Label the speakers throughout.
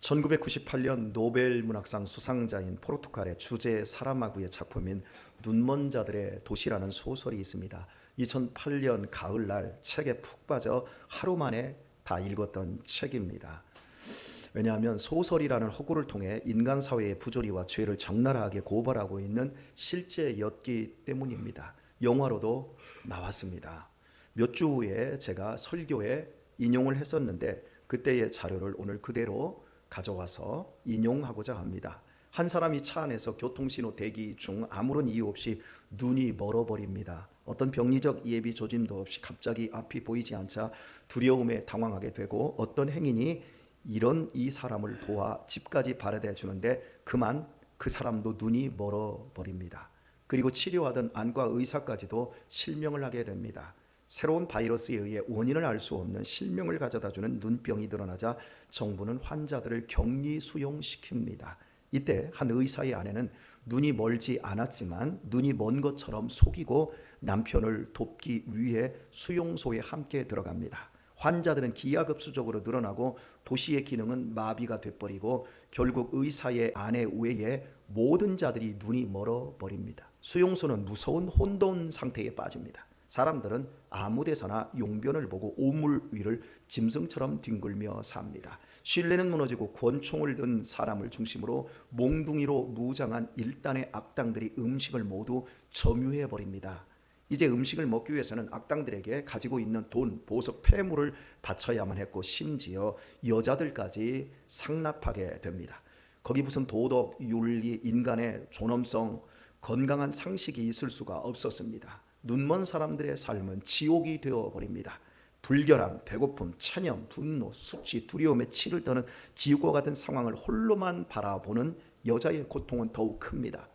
Speaker 1: 1998년 노벨 문학상 수상자인 포르투갈의 주제 사라마구의 작품인 눈먼 자들의 도시라는 소설이 있습니다. 2008년 가을날 책에 푹 빠져 하루 만에 다 읽었던 책입니다. 왜냐하면 소설이라는 허구를 통해 인간 사회의 부조리와 죄를 적나라하게 고발하고 있는 실제였기 때문입니다. 영화로도 나왔습니다. 몇 주 후에 제가 설교에 인용을 했었는데 그때의 자료를 오늘 그대로 가져와서 인용하고자 합니다. 한 사람이 차 안에서 교통신호 대기 중 아무런 이유 없이 눈이 멀어버립니다. 어떤 병리적 예비 조짐도 없이 갑자기 앞이 보이지 않자 두려움에 당황하게 되고 어떤 행인이 이런 이 사람을 도와 집까지 바래다 주는데 그만 그 사람도 눈이 멀어버립니다. 그리고 치료하던 안과 의사까지도 실명을 하게 됩니다. 새로운 바이러스에 의해 원인을 알 수 없는 실명을 가져다주는 눈병이 드러나자 정부는 환자들을 격리 수용시킵니다. 이때 한 의사의 아내는 눈이 멀지 않았지만 눈이 먼 것처럼 속이고 남편을 돕기 위해 수용소에 함께 들어갑니다. 환자들은 기하급수적으로 늘어나고 도시의 기능은 마비가 돼버리고 결국 의사의 아내 외에 모든 자들이 눈이 멀어버립니다. 수용소는 무서운 혼돈 상태에 빠집니다. 사람들은 아무 데서나 용변을 보고 오물 위를 짐승처럼 뒹굴며 삽니다. 신뢰는 무너지고 권총을 든 사람을 중심으로 몽둥이로 무장한 일단의 악당들이 음식을 모두 점유해버립니다. 이제 음식을 먹기 위해서는 악당들에게 가지고 있는 돈, 보석, 폐물을 바쳐야만 했고 심지어 여자들까지 상납하게 됩니다. 거기 무슨 도덕, 윤리, 인간의 존엄성, 건강한 상식이 있을 수가 없었습니다. 눈먼 사람들의 삶은 지옥이 되어버립니다. 불결함, 배고픔, 체념, 분노, 숙취, 두려움에 치를 떠는 지옥과 같은 상황을 홀로만 바라보는 여자의 고통은 더욱 큽니다.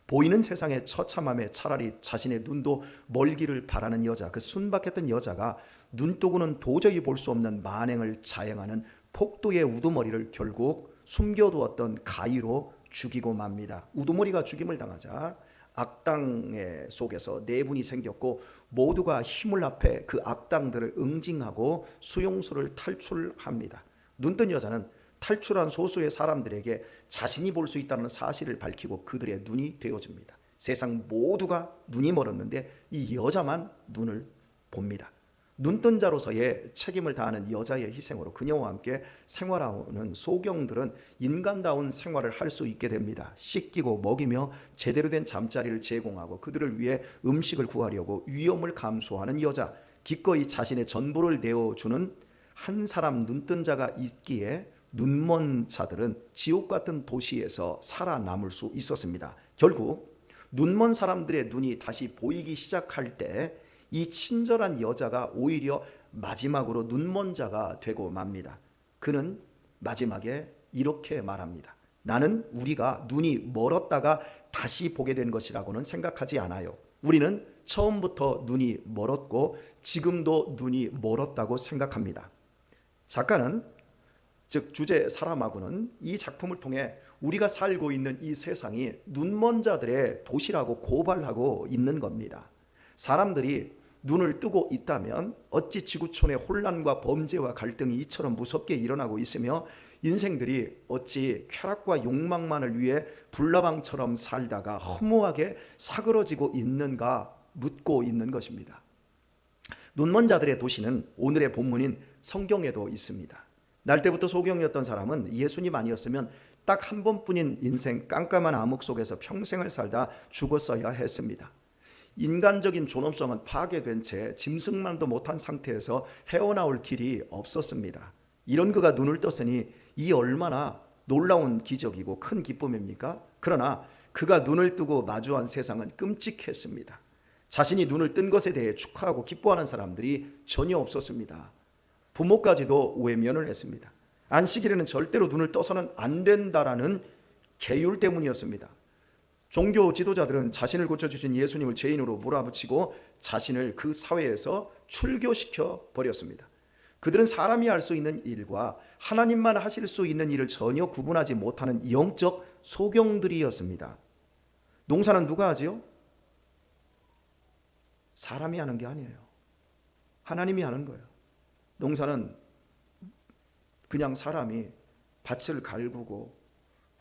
Speaker 1: 보이는 세상의 처참함에 차라리 자신의 눈도 멀기를 바라는 여자, 그 순박했던 여자가 눈뜨고는 도저히 볼 수 없는 만행을 자행하는 폭도의 우두머리를 결국 숨겨두었던 가위로 죽이고 맙니다. 우두머리가 죽임을 당하자 악당의 속에서 내분이 생겼고 모두가 힘을 합해 그 악당들을 응징하고 수용소를 탈출합니다. 눈뜬 여자는 탈출한 소수의 사람들에게 자신이 볼 수 있다는 사실을 밝히고 그들의 눈이 되어줍니다. 세상 모두가 눈이 멀었는데 이 여자만 눈을 봅니다. 눈뜬 자로서의 책임을 다하는 여자의 희생으로 그녀와 함께 생활하는 소경들은 인간다운 생활을 할 수 있게 됩니다. 씻기고 먹이며 제대로 된 잠자리를 제공하고 그들을 위해 음식을 구하려고 위험을 감수하는 여자, 기꺼이 자신의 전부를 내어주는 한 사람 눈뜬 자가 있기에 눈먼 자들은 지옥 같은 도시에서 살아남을 수 있었습니다. 결국 눈먼 사람들의 눈이 다시 보이기 시작할 때 이 친절한 여자가 오히려 마지막으로 눈먼 자가 되고 맙니다. 그는 마지막에 이렇게 말합니다. 나는 우리가 눈이 멀었다가 다시 보게 된 것이라고는 생각하지 않아요. 우리는 처음부터 눈이 멀었고 지금도 눈이 멀었다고 생각합니다. 작가는 즉 주제 사라마구는 이 작품을 통해 우리가 살고 있는 이 세상이 눈먼 자들의 도시라고 고발하고 있는 겁니다. 사람들이 눈을 뜨고 있다면 어찌 지구촌의 혼란과 범죄와 갈등이 이처럼 무섭게 일어나고 있으며 인생들이 어찌 쾌락과 욕망만을 위해 불나방처럼 살다가 허무하게 사그러지고 있는가 묻고 있는 것입니다. 눈먼 자들의 도시는 오늘의 본문인 성경에도 있습니다. 날 때부터 소경이었던 사람은 예수님 아니었으면 딱 한 번뿐인 인생 깜깜한 암흑 속에서 평생을 살다 죽었어야 했습니다. 인간적인 존엄성은 파괴된 채 짐승만도 못한 상태에서 헤어나올 길이 없었습니다. 이런 그가 눈을 떴으니 이 얼마나 놀라운 기적이고 큰 기쁨입니까? 그러나 그가 눈을 뜨고 마주한 세상은 끔찍했습니다. 자신이 눈을 뜬 것에 대해 축하하고 기뻐하는 사람들이 전혀 없었습니다. 부모까지도 외면을 했습니다. 안식일에는 절대로 눈을 떠서는 안 된다라는 계율 때문이었습니다. 종교 지도자들은 자신을 고쳐주신 예수님을 죄인으로 몰아붙이고 자신을 그 사회에서 출교시켜 버렸습니다. 그들은 사람이 할 수 있는 일과 하나님만 하실 수 있는 일을 전혀 구분하지 못하는 영적 소경들이었습니다. 농사는 누가 하지요? 사람이 하는 게 아니에요. 하나님이 하는 거예요. 농사는 그냥 사람이 밭을 갈구고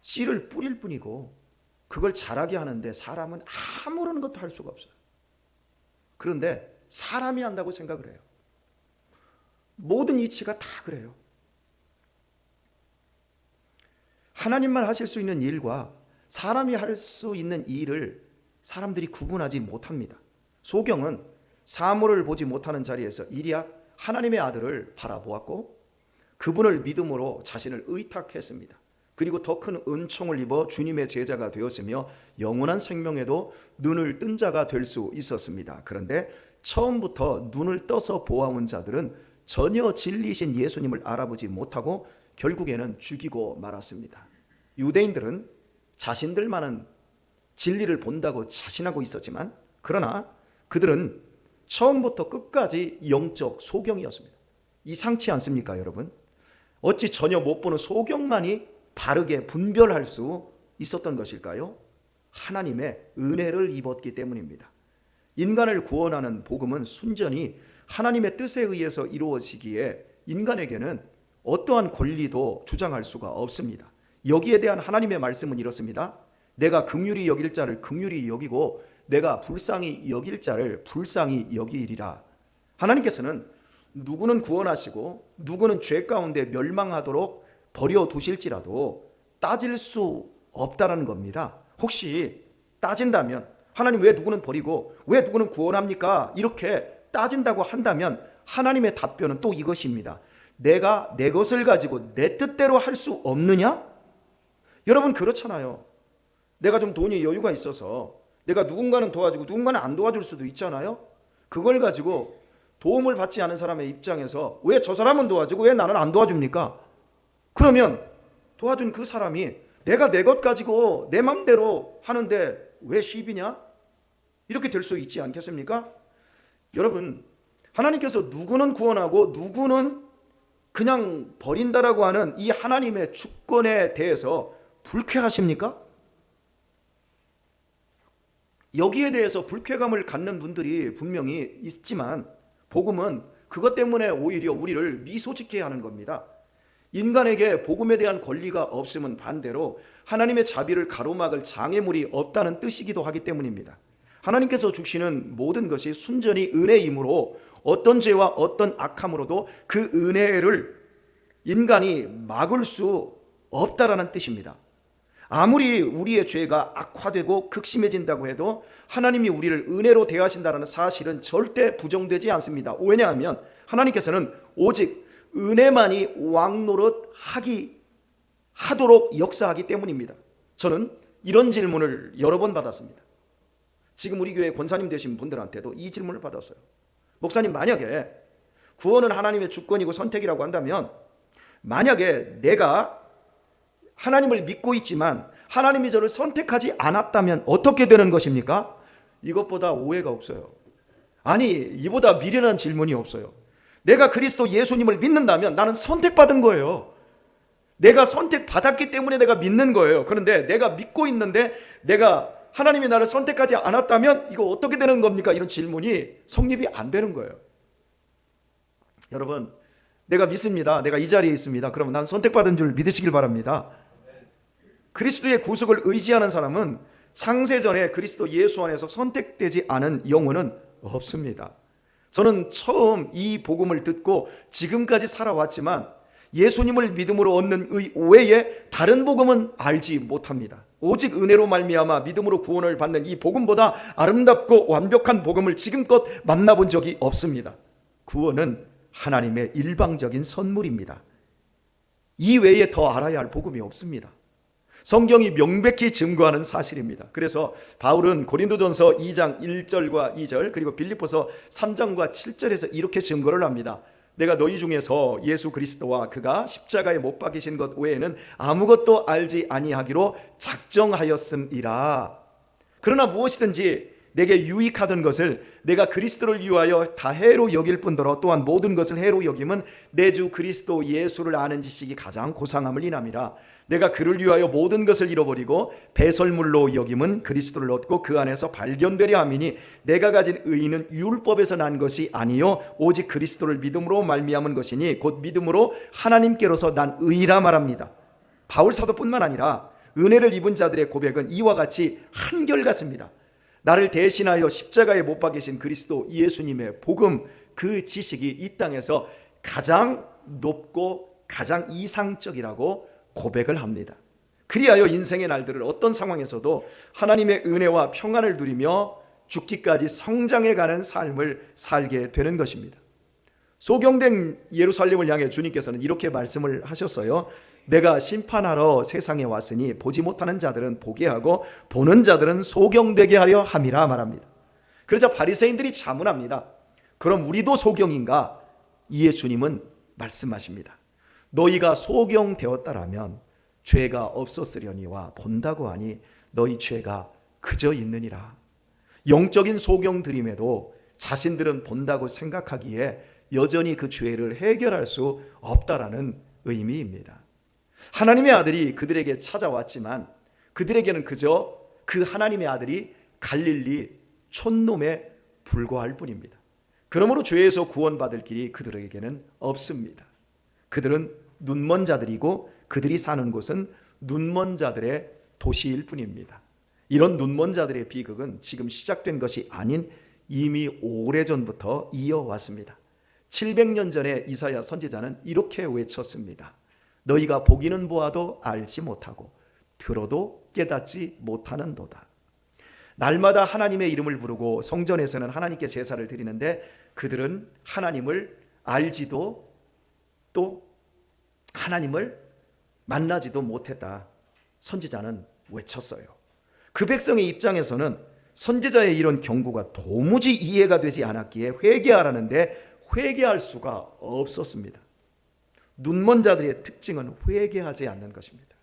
Speaker 1: 씨를 뿌릴 뿐이고 그걸 자라게 하는데 사람은 아무런 것도 할 수가 없어요. 그런데 사람이 한다고 생각을 해요. 모든 이치가 다 그래요. 하나님만 하실 수 있는 일과 사람이 할 수 있는 일을 사람들이 구분하지 못합니다. 소경은 사물을 보지 못하는 자리에서 일이야 하나님의 아들을 바라보았고 그분을 믿음으로 자신을 의탁했습니다. 그리고 더 큰 은총을 입어 주님의 제자가 되었으며 영원한 생명에도 눈을 뜬 자가 될 수 있었습니다. 그런데 처음부터 눈을 떠서 보아온 자들은 전혀 진리이신 예수님을 알아보지 못하고 결국에는 죽이고 말았습니다. 유대인들은 자신들만은 진리를 본다고 자신하고 있었지만 그러나 그들은 처음부터 끝까지 영적 소경이었습니다. 이상치 않습니까, 여러분? 어찌 전혀 못 보는 소경만이 바르게 분별할 수 있었던 것일까요? 하나님의 은혜를 입었기 때문입니다. 인간을 구원하는 복음은 순전히 하나님의 뜻에 의해서 이루어지기에 인간에게는 어떠한 권리도 주장할 수가 없습니다. 여기에 대한 하나님의 말씀은 이렇습니다. 내가 긍휼히 여길 자를 긍휼히 여기고 내가 불쌍히 여길 자를 불쌍히 여기리라. 하나님께서는 누구는 구원하시고 누구는 죄 가운데 멸망하도록 버려두실지라도 따질 수 없다는 겁니다. 혹시 따진다면 하나님 왜 누구는 버리고 왜 누구는 구원합니까? 이렇게 따진다고 한다면 하나님의 답변은 또 이것입니다. 내가 내 것을 가지고 내 뜻대로 할 수 없느냐? 여러분 그렇잖아요. 내가 좀 돈이 여유가 있어서 내가 누군가는 도와주고 누군가는 안 도와줄 수도 있잖아요. 그걸 가지고 도움을 받지 않은 사람의 입장에서 왜 저 사람은 도와주고 왜 나는 안 도와줍니까? 그러면 도와준 그 사람이 내가 내 것 가지고 내 맘대로 하는데 왜 시비냐? 이렇게 될 수 있지 않겠습니까? 여러분, 하나님께서 누구는 구원하고 누구는 그냥 버린다라고 하는 이 하나님의 주권에 대해서 불쾌하십니까? 여기에 대해서 불쾌감을 갖는 분들이 분명히 있지만 복음은 그것 때문에 오히려 우리를 미소짓게 하는 겁니다. 인간에게 복음에 대한 권리가 없음은 반대로 하나님의 자비를 가로막을 장애물이 없다는 뜻이기도 하기 때문입니다. 하나님께서 주시는 모든 것이 순전히 은혜이므로 어떤 죄와 어떤 악함으로도 그 은혜를 인간이 막을 수 없다라는 뜻입니다. 아무리 우리의 죄가 악화되고 극심해진다고 해도 하나님이 우리를 은혜로 대하신다는 사실은 절대 부정되지 않습니다. 왜냐하면 하나님께서는 오직 은혜만이 왕노릇 하도록 역사하기 때문입니다. 저는 이런 질문을 여러 번 받았습니다. 지금 우리 교회 권사님 되신 분들한테도 이 질문을 받았어요. 목사님, 만약에 구원은 하나님의 주권이고 선택이라고 한다면 만약에 내가 하나님을 믿고 있지만 하나님이 저를 선택하지 않았다면 어떻게 되는 것입니까? 이것보다 오해가 없어요. 아니, 이보다 미련한 질문이 없어요. 내가 그리스도 예수님을 믿는다면 나는 선택받은 거예요. 내가 선택받았기 때문에 내가 믿는 거예요. 그런데 내가 믿고 있는데 내가 하나님이 나를 선택하지 않았다면 이거 어떻게 되는 겁니까? 이런 질문이 성립이 안 되는 거예요. 여러분, 내가 믿습니다. 내가 이 자리에 있습니다. 그러면 난 선택받은 줄 믿으시길 바랍니다. 그리스도의 구속을 의지하는 사람은 창세전에 그리스도 예수 안에서 선택되지 않은 영혼은 없습니다. 저는 처음 이 복음을 듣고 지금까지 살아왔지만 예수님을 믿음으로 얻는 의 외에 다른 복음은 알지 못합니다. 오직 은혜로 말미암아 믿음으로 구원을 받는 이 복음보다 아름답고 완벽한 복음을 지금껏 만나본 적이 없습니다. 구원은 하나님의 일방적인 선물입니다. 이 외에 더 알아야 할 복음이 없습니다. 성경이 명백히 증거하는 사실입니다. 그래서 바울은 고린도전서 2장 1절과 2절 그리고 빌립보서 3장과 7절에서 이렇게 증거를 합니다. 내가 너희 중에서 예수 그리스도와 그가 십자가에 못 박히신 것 외에는 아무것도 알지 아니하기로 작정하였음이라. 그러나 무엇이든지 내게 유익하던 것을 내가 그리스도를 위하여 다 해로 여길 뿐더러 또한 모든 것을 해로 여김은 내 주 그리스도 예수를 아는 지식이 가장 고상함을 인함이라. 내가 그를 위하여 모든 것을 잃어버리고 배설물로 여김은 그리스도를 얻고 그 안에서 발견되려 함이니 내가 가진 의는 율법에서 난 것이 아니요 오직 그리스도를 믿음으로 말미암은 것이니 곧 믿음으로 하나님께로서 난 의라 말합니다. 바울 사도뿐만 아니라 은혜를 입은 자들의 고백은 이와 같이 한결같습니다. 나를 대신하여 십자가에 못 박히신 그리스도 예수님의 복음, 그 지식이 이 땅에서 가장 높고 가장 이상적이라고 고백을 합니다. 그리하여 인생의 날들을 어떤 상황에서도 하나님의 은혜와 평안을 누리며 죽기까지 성장해가는 삶을 살게 되는 것입니다. 소경된 예루살렘을 향해 주님께서는 이렇게 말씀을 하셨어요. 내가 심판하러 세상에 왔으니 보지 못하는 자들은 보게 하고 보는 자들은 소경되게 하려 함이라 말합니다. 그러자 바리새인들이 자문합니다. 그럼 우리도 소경인가? 이에 주님은 말씀하십니다. 너희가 소경되었다라면 죄가 없었으려니와 본다고 하니 너희 죄가 그저 있느니라. 영적인 소경들임에도 자신들은 본다고 생각하기에 여전히 그 죄를 해결할 수 없다라는 의미입니다. 하나님의 아들이 그들에게 찾아왔지만 그들에게는 그저 그 하나님의 아들이 갈릴리 촌놈에 불과할 뿐입니다. 그러므로 죄에서 구원받을 길이 그들에게는 없습니다. 그들은 눈먼 자들이고 그들이 사는 곳은 눈먼 자들의 도시일 뿐입니다. 이런 눈먼 자들의 비극은 지금 시작된 것이 아닌 이미 오래전부터 이어왔습니다. 700년 전에 이사야 선지자는 이렇게 외쳤습니다. 너희가 보기는 보아도 알지 못하고 들어도 깨닫지 못하는도다. 날마다 하나님의 이름을 부르고 성전에서는 하나님께 제사를 드리는데 그들은 하나님을 알지도 또 하나님을 만나지도 못했다. 선지자는 외쳤어요. 그 백성의 입장에서는 선지자의 이런 경고가 도무지 이해가 되지 않았기에 회개하라는데 회개할 수가 없었습니다. 눈먼 자들의 특징은 회개하지 않는 것입니다.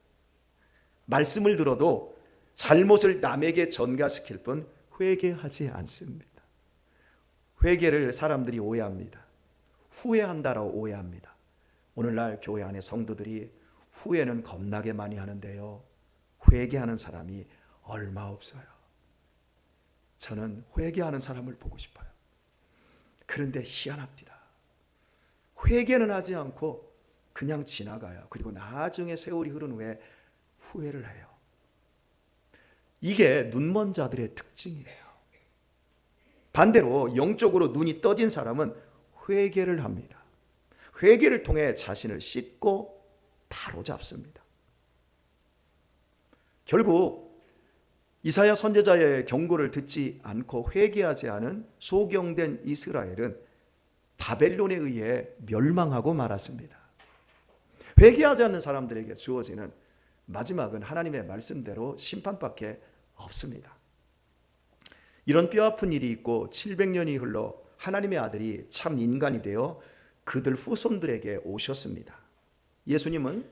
Speaker 1: 말씀을 들어도 잘못을 남에게 전가시킬 뿐 회개하지 않습니다. 회개를 사람들이 오해합니다. 후회한다라고 오해합니다. 오늘날 교회 안에 성도들이 후회는 겁나게 많이 하는데요, 회개하는 사람이 얼마 없어요. 저는 회개하는 사람을 보고 싶어요. 그런데 희한합니다. 회개는 하지 않고 그냥 지나가요. 그리고 나중에 세월이 흐른 후에 후회를 해요. 이게 눈먼 자들의 특징이에요. 반대로 영적으로 눈이 떠진 사람은 회개를 합니다. 회개를 통해 자신을 씻고 바로잡습니다. 결국 이사야 선지자의 경고를 듣지 않고 회개하지 않은 소경된 이스라엘은 바벨론에 의해 멸망하고 말았습니다. 회개하지 않는 사람들에게 주어지는 마지막은 하나님의 말씀대로 심판밖에 없습니다. 이런 뼈아픈 일이 있고 700년이 흘러 하나님의 아들이 참 인간이 되어 그들 후손들에게 오셨습니다. 예수님은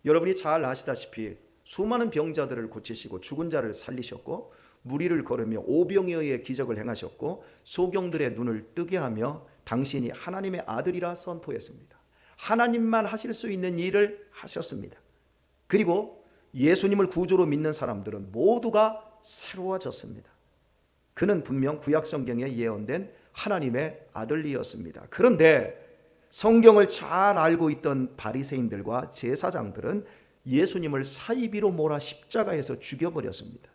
Speaker 1: 여러분이 잘 아시다시피 수많은 병자들을 고치시고 죽은 자를 살리셨고 무리를 걸으며 오병이어의 기적을 행하셨고 소경들의 눈을 뜨게 하며 당신이 하나님의 아들이라 선포했습니다. 하나님만 하실 수 있는 일을 하셨습니다. 그리고 예수님을 구주로 믿는 사람들은 모두가 새로워졌습니다. 그는 분명 구약 성경에 예언된 하나님의 아들이었습니다. 그런데 성경을 잘 알고 있던 바리새인들과 제사장들은 예수님을 사이비로 몰아 십자가에서 죽여버렸습니다.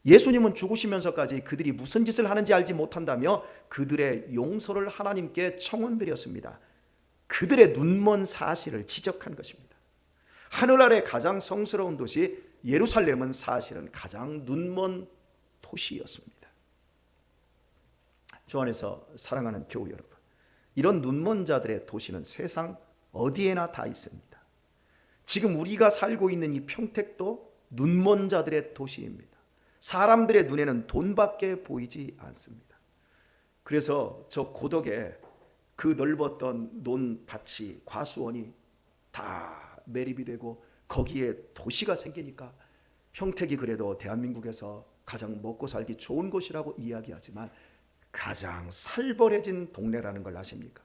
Speaker 1: 예수님은 죽으시면서까지 그들이 무슨 짓을 하는지 알지 못한다며 그들의 용서를 하나님께 청원드렸습니다. 그들의 눈먼 사실을 지적한 것입니다. 하늘 아래 가장 성스러운 도시 예루살렘은 사실은 가장 눈먼 도시였습니다. 주 안에서 사랑하는 교우 여러분, 이런 눈먼 자들의 도시는 세상 어디에나 다 있습니다. 지금 우리가 살고 있는 이 평택도 눈먼 자들의 도시입니다. 사람들의 눈에는 돈밖에 보이지 않습니다. 그래서 저 고덕에 그 넓었던 논밭이 과수원이 다 매립이 되고 거기에 도시가 생기니까 평택이 그래도 대한민국에서 가장 먹고 살기 좋은 곳이라고 이야기하지만 가장 살벌해진 동네라는 걸 아십니까?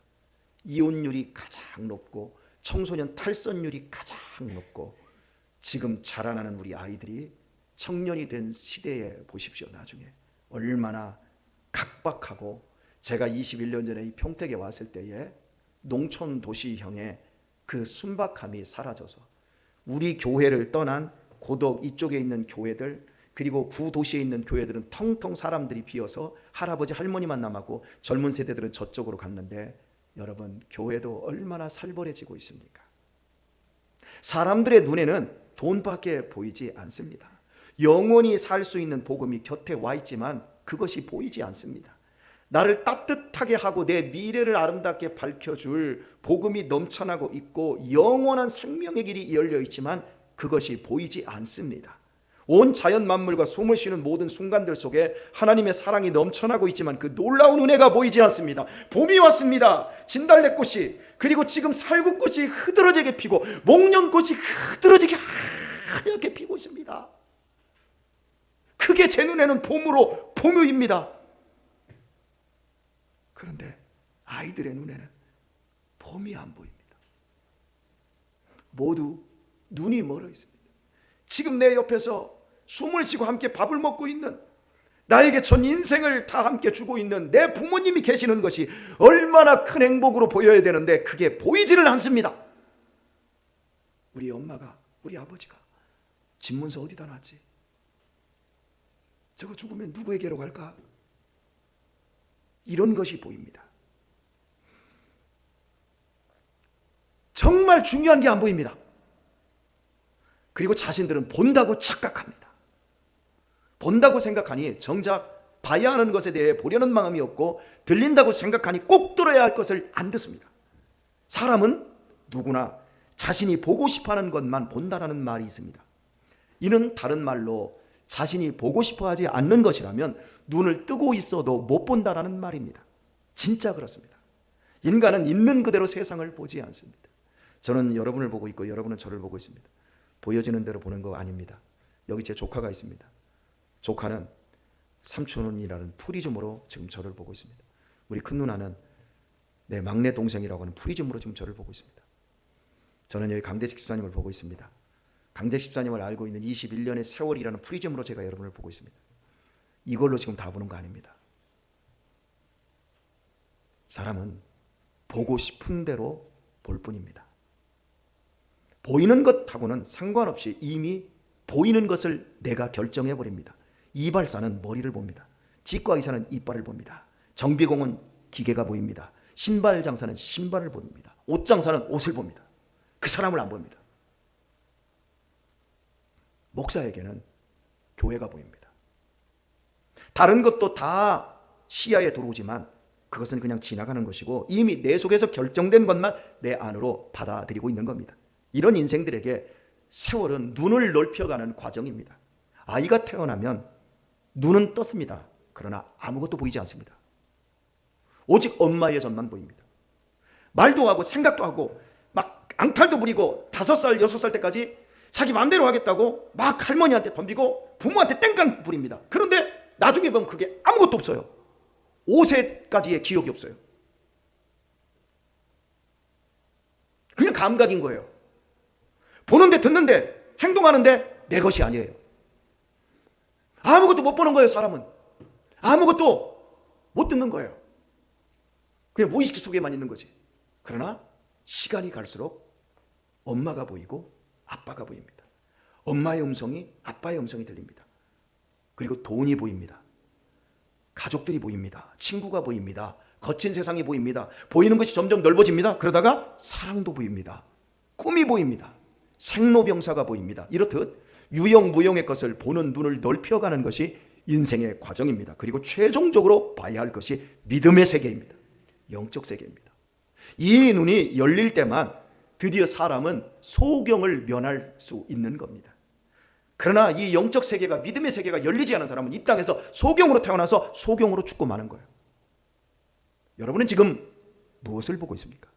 Speaker 1: 이혼율이 가장 높고 청소년 탈선율이 가장 높고 지금 자라나는 우리 아이들이 청년이 된 시대에 보십시오. 나중에 얼마나 각박하고, 제가 21년 전에 이 평택에 왔을 때에 농촌 도시형의 그 순박함이 사라져서 우리 교회를 떠난 고덕 이쪽에 있는 교회들, 그리고 구도시에 있는 교회들은 텅텅 사람들이 비어서 할아버지 할머니만 남았고 젊은 세대들은 저쪽으로 갔는데, 여러분, 교회도 얼마나 살벌해지고 있습니까? 사람들의 눈에는 돈밖에 보이지 않습니다. 영원히 살 수 있는 복음이 곁에 와 있지만 그것이 보이지 않습니다. 나를 따뜻하게 하고 내 미래를 아름답게 밝혀줄 복음이 넘쳐나고 있고 영원한 생명의 길이 열려 있지만 그것이 보이지 않습니다. 온 자연 만물과 숨을 쉬는 모든 순간들 속에 하나님의 사랑이 넘쳐나고 있지만 그 놀라운 은혜가 보이지 않습니다. 봄이 왔습니다. 진달래꽃이, 그리고 지금 살구꽃이 흐드러지게 피고 목련꽃이 흐드러지게 하얗게 피고 있습니다. 그게 제 눈에는 봄입니다. 그런데 아이들의 눈에는 봄이 안 보입니다. 모두 눈이 멀어 있습니다. 지금 내 옆에서 숨을 쉬고 함께 밥을 먹고 있는, 나에게 전 인생을 다 함께 주고 있는 내 부모님이 계시는 것이 얼마나 큰 행복으로 보여야 되는데 그게 보이지를 않습니다. 우리 엄마가, 우리 아버지가 집문서 어디다 놨지? 저거 죽으면 누구에게로 갈까? 이런 것이 보입니다. 정말 중요한 게 안 보입니다. 그리고 자신들은 본다고 착각합니다. 본다고 생각하니 정작 봐야 하는 것에 대해 보려는 마음이 없고, 들린다고 생각하니 꼭 들어야 할 것을 안 듣습니다. 사람은 누구나 자신이 보고 싶어하는 것만 본다라는 말이 있습니다. 이는 다른 말로 자신이 보고 싶어하지 않는 것이라면 눈을 뜨고 있어도 못 본다라는 말입니다. 진짜 그렇습니다. 인간은 있는 그대로 세상을 보지 않습니다. 저는 여러분을 보고 있고 여러분은 저를 보고 있습니다. 보여지는 대로 보는 거 아닙니다. 여기 제 조카가 있습니다. 조카는 삼촌이라는 프리즘으로 지금 저를 보고 있습니다. 우리 큰 누나는 내 막내 동생이라고 하는 프리즘으로 지금 저를 보고 있습니다. 저는 여기 강대식 집사님을 보고 있습니다. 강대식 집사님을 알고 있는 21년의 세월이라는 프리즘으로 제가 여러분을 보고 있습니다. 이걸로 지금 다 보는 거 아닙니다. 사람은 보고 싶은 대로 볼 뿐입니다. 보이는 것하고는 상관없이 이미 보이는 것을 내가 결정해 버립니다. 이발사는 머리를 봅니다. 치과 의사는 이빨을 봅니다. 정비공은 기계가 보입니다. 신발 장사는 신발을 봅니다. 옷 장사는 옷을 봅니다. 그 사람을 안 봅니다. 목사에게는 교회가 보입니다. 다른 것도 다 시야에 들어오지만 그것은 그냥 지나가는 것이고 이미 내 속에서 결정된 것만 내 안으로 받아들이고 있는 겁니다. 이런 인생들에게 세월은 눈을 넓혀가는 과정입니다. 아이가 태어나면 눈은 떴습니다. 그러나 아무것도 보이지 않습니다. 오직 엄마의 전만 보입니다. 말도 하고 생각도 하고 막 앙탈도 부리고 5살, 6살 때까지 자기 마음대로 하겠다고 막 할머니한테 덤비고 부모한테 땡깡 부립니다. 그런데 나중에 보면 그게 아무것도 없어요. 5세까지의 기억이 없어요. 그냥 감각인 거예요. 보는데 듣는데 행동하는데 내 것이 아니에요. 아무것도 못 보는 거예요. 사람은 아무것도 못 듣는 거예요. 그냥 무의식 속에만 있는 거지. 그러나 시간이 갈수록 엄마가 보이고 아빠가 보입니다. 엄마의 음성이 아빠의 음성이 들립니다. 그리고 돈이 보입니다. 가족들이 보입니다. 친구가 보입니다. 거친 세상이 보입니다. 보이는 것이 점점 넓어집니다. 그러다가 사랑도 보입니다. 꿈이 보입니다. 생로병사가 보입니다. 이렇듯 유형무형의 것을 보는 눈을 넓혀가는 것이 인생의 과정입니다. 그리고 최종적으로 봐야 할 것이 믿음의 세계입니다. 영적 세계입니다. 이 눈이 열릴 때만 드디어 사람은 소경을 면할 수 있는 겁니다. 그러나 이 영적 세계가, 믿음의 세계가 열리지 않은 사람은 이 땅에서 소경으로 태어나서 소경으로 죽고 마는 거예요. 여러분은 지금 무엇을 보고 있습니까?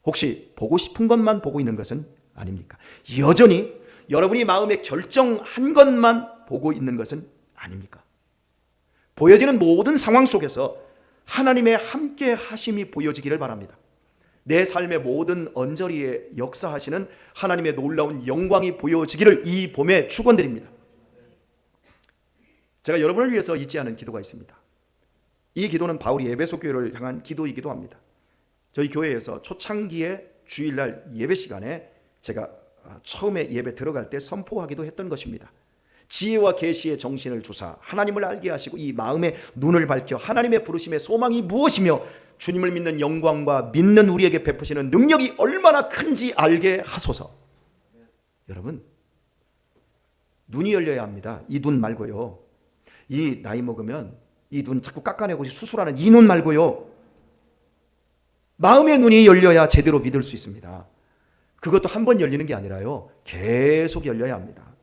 Speaker 1: 혹시 보고 싶은 것만 보고 있는 것은 아닙니까? 여전히 여러분이 마음에 결정한 것만 보고 있는 것은 아닙니까? 보여지는 모든 상황 속에서 하나님의 함께 하심이 보여지기를 바랍니다. 내 삶의 모든 언저리에 역사하시는 하나님의 놀라운 영광이 보여지기를 이 봄에 축원드립니다. 제가 여러분을 위해서 잊지 않은 기도가 있습니다. 이 기도는 바울이 에베소 교회를 향한 기도이기도 합니다. 저희 교회에서 초창기의 주일날 예배 시간에 제가 처음에 예배 들어갈 때 선포하기도 했던 것입니다. 지혜와 계시의 정신을 주사 하나님을 알게 하시고 이 마음의 눈을 밝혀 하나님의 부르심의 소망이 무엇이며 주님을 믿는 영광과 믿는 우리에게 베푸시는 능력이 얼마나 큰지 알게 하소서. 여러분, 눈이 열려야 합니다. 이 눈 말고요. 이 나이 먹으면 이 눈 자꾸 깎아내고 수술하는 이 눈 말고요. 마음의 눈이 열려야 제대로 믿을 수 있습니다. 그것도 한 번 열리는 게 아니라요. 계속 열려야 합니다.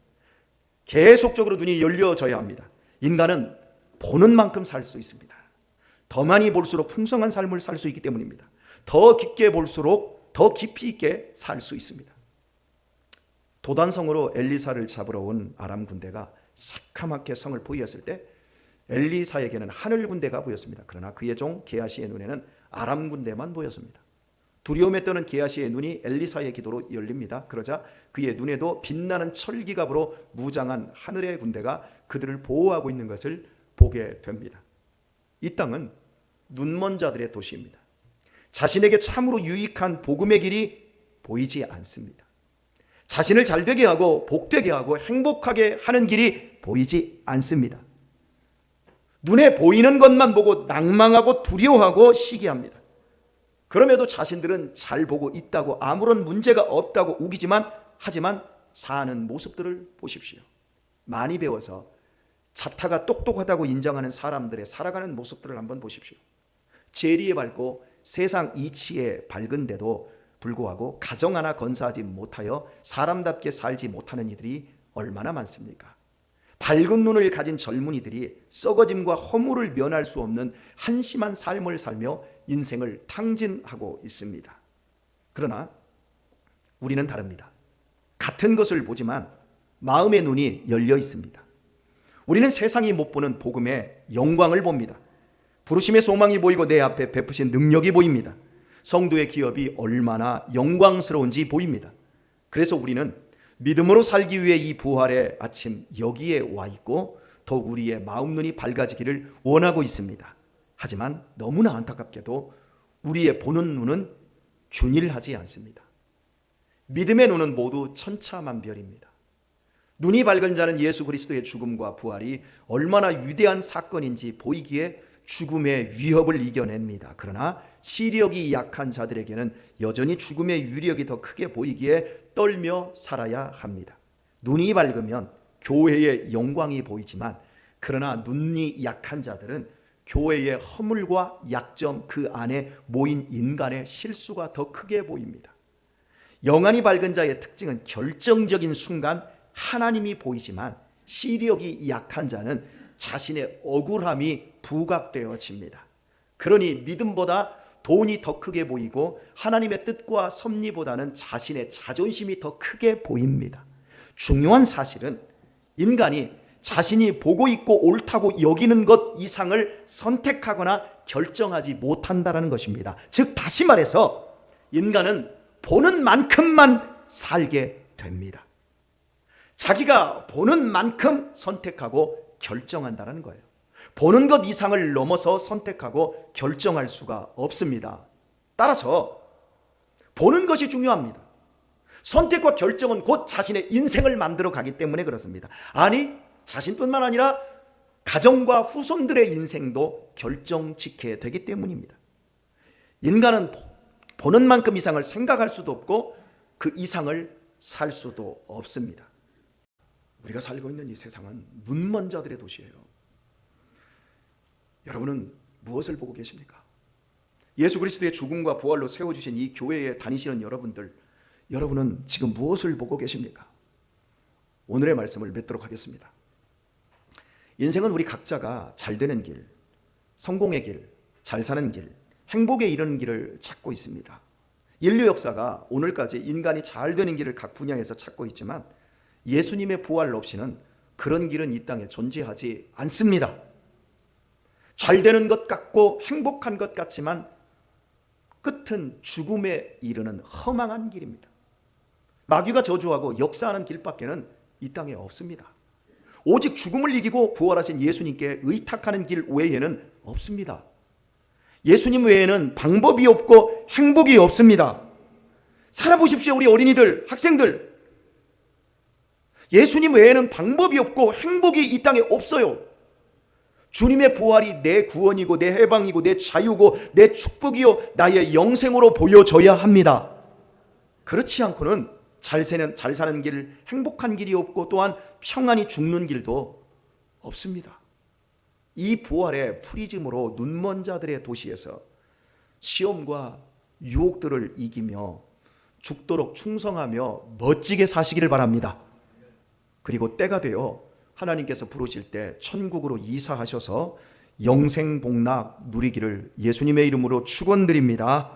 Speaker 1: 계속적으로 눈이 열려져야 합니다. 인간은 보는 만큼 살 수 있습니다. 더 많이 볼수록 풍성한 삶을 살 수 있기 때문입니다. 더 깊게 볼수록 더 깊이 있게 살 수 있습니다. 도단성으로 엘리사를 잡으러 온 아람 군대가 새카맣게 성을 포위했을 때 엘리사에게는 하늘 군대가 보였습니다. 그러나 그의 종 게하시의 눈에는 아람 군대만 보였습니다. 두려움에 떠는 게하시의 눈이 엘리사의 기도로 열립니다. 그러자 그의 눈에도 빛나는 철기갑으로 무장한 하늘의 군대가 그들을 보호하고 있는 것을 보게 됩니다. 이 땅은 눈먼 자들의 도시입니다. 자신에게 참으로 유익한 복음의 길이 보이지 않습니다. 자신을 잘되게 하고 복되게 하고 행복하게 하는 길이 보이지 않습니다. 눈에 보이는 것만 보고 낭망하고 두려워하고 시기합니다. 그럼에도 자신들은 잘 보고 있다고 아무런 문제가 없다고 우기지만 하지만 사는 모습들을 보십시오. 많이 배워서 자타가 똑똑하다고 인정하는 사람들의 살아가는 모습들을 한번 보십시오. 재리에 밝고 세상 이치에 밝은데도 불구하고 가정 하나 건사하지 못하여 사람답게 살지 못하는 이들이 얼마나 많습니까? 밝은 눈을 가진 젊은이들이 썩어짐과 허물을 면할 수 없는 한심한 삶을 살며 인생을 탕진하고 있습니다. 그러나 우리는 다릅니다. 같은 것을 보지만 마음의 눈이 열려 있습니다. 우리는 세상이 못 보는 복음의 영광을 봅니다. 부르심의 소망이 보이고 내 앞에 베푸신 능력이 보입니다. 성도의 기업이 얼마나 영광스러운지 보입니다. 그래서 우리는 믿음으로 살기 위해 이 부활의 아침 여기에 와 있고 더욱 우리의 마음 눈이 밝아지기를 원하고 있습니다. 하지만 너무나 안타깝게도 우리의 보는 눈은 균일하지 않습니다. 믿음의 눈은 모두 천차만별입니다. 눈이 밝은 자는 예수 그리스도의 죽음과 부활이 얼마나 위대한 사건인지 보이기에 죽음의 위협을 이겨냅니다. 그러나 시력이 약한 자들에게는 여전히 죽음의 위력이 더 크게 보이기에 떨며 살아야 합니다. 눈이 밝으면 교회의 영광이 보이지만 그러나 눈이 약한 자들은 교회의 허물과 약점 그 안에 모인 인간의 실수가 더 크게 보입니다. 영안이 밝은 자의 특징은 결정적인 순간 하나님이 보이지만 시력이 약한 자는 자신의 억울함이 부각되어집니다. 그러니 믿음보다 돈이 더 크게 보이고 하나님의 뜻과 섭리보다는 자신의 자존심이 더 크게 보입니다. 중요한 사실은 인간이 자신이 보고 있고 옳다고 여기는 것 이상을 선택하거나 결정하지 못한다는 것입니다. 즉 다시 말해서 인간은 보는 만큼만 살게 됩니다. 자기가 보는 만큼 선택하고 결정한다는 거예요. 보는 것 이상을 넘어서 선택하고 결정할 수가 없습니다. 따라서 보는 것이 중요합니다. 선택과 결정은 곧 자신의 인생을 만들어 가기 때문에 그렇습니다. 아니 자신뿐만 아니라 가정과 후손들의 인생도 결정짓게 되기 때문입니다. 인간은 보는 만큼 이상을 생각할 수도 없고 그 이상을 살 수도 없습니다. 우리가 살고 있는 이 세상은 눈먼 자들의 도시예요. 여러분은 무엇을 보고 계십니까? 예수 그리스도의 죽음과 부활로 세워주신 이 교회에 다니시는 여러분은 지금 무엇을 보고 계십니까? 오늘의 말씀을 맺도록 하겠습니다. 인생은 우리 각자가 잘 되는 길, 성공의 길, 잘 사는 길, 행복에 이르는 길을 찾고 있습니다. 인류 역사가 오늘까지 인간이 잘 되는 길을 각 분야에서 찾고 있지만 예수님의 부활 없이는 그런 길은 이 땅에 존재하지 않습니다. 잘 되는 것 같고 행복한 것 같지만 끝은 죽음에 이르는 허망한 길입니다. 마귀가 저주하고 역사하는 길밖에는 이 땅에 없습니다. 오직 죽음을 이기고 부활하신 예수님께 의탁하는 길 외에는 없습니다. 예수님 외에는 방법이 없고 행복이 없습니다. 살아보십시오. 우리 어린이들, 학생들. 예수님 외에는 방법이 없고 행복이 이 땅에 없어요. 주님의 부활이 내 구원이고 내 해방이고 내 자유고 내 축복이요 나의 영생으로 보여져야 합니다. 그렇지 않고는 잘 사는 길, 행복한 길이 없고 또한 평안히 죽는 길도 없습니다. 이 부활의 프리즘으로 눈먼 자들의 도시에서 시험과 유혹들을 이기며 죽도록 충성하며 멋지게 사시기를 바랍니다. 그리고 때가 되어 하나님께서 부르실 때 천국으로 이사하셔서 영생복락 누리기를 예수님의 이름으로 축원드립니다.